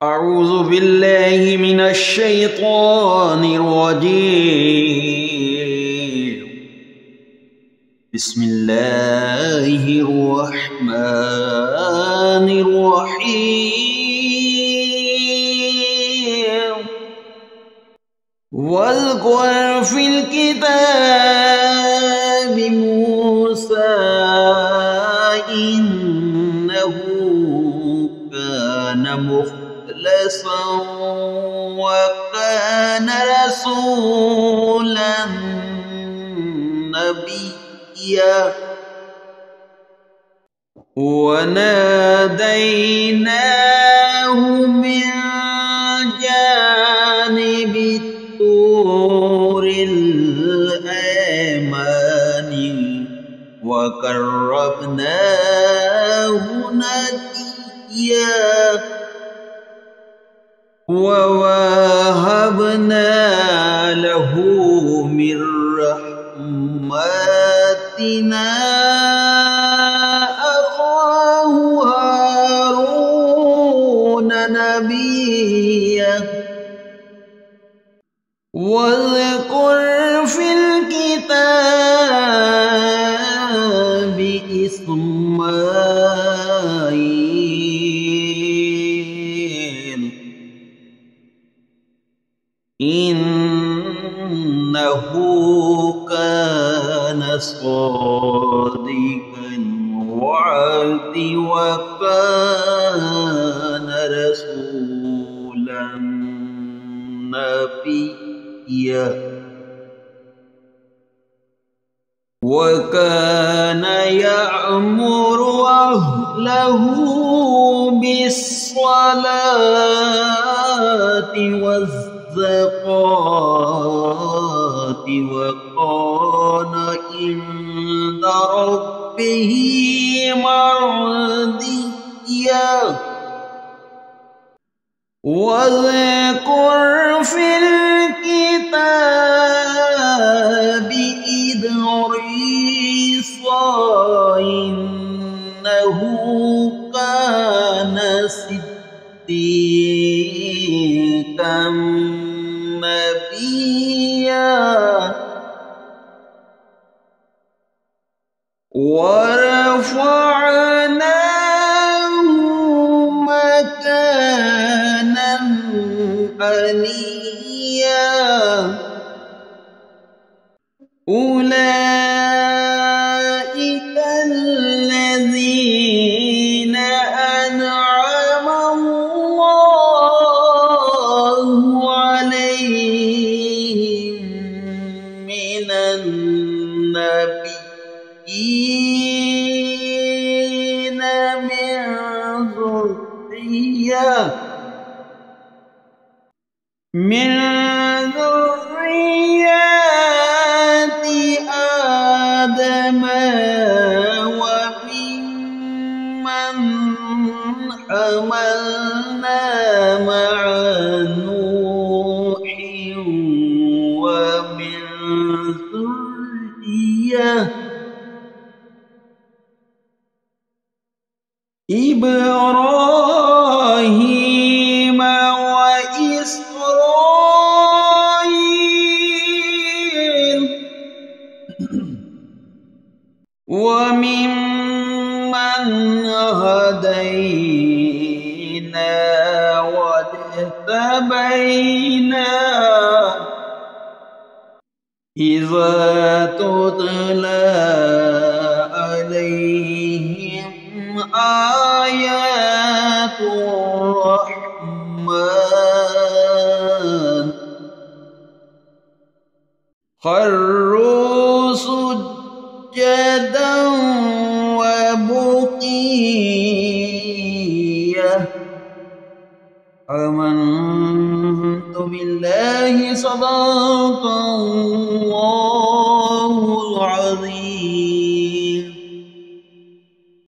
أعوذ بالله من الشيطان الرجيم. بسم الله الرحمن الرحيم. واذكر في الكتاب موسى إنه كان مخلصا وكان رسولا نبيا وناديناه من جانب الطور الأيمن وقربناه نجيا ووهبنا له من رحمتنا أخاه هارون نبيا. واذكر في الكتاب إسماعيل إنه كان صادق الوعد وكان رسولا نبيا وكان يأمر أهله بالصلاة والزكاة وكان عند ربه مرضيا. واذكر في الكتاب إدريس إنه كان صديقا نبيا ورفعناه مكانا عليا. أولئك الذين أنعم الله عليهم من النبيين من ذريات آدم وممن حملنا مع نوح ومن ذرية إبراهيم وإسرائيل وممن هدينا واجتبينا إذا تتلى عليهم آيات الرحمن خروا سجدا وبكيا. آمنت بالله صدق الله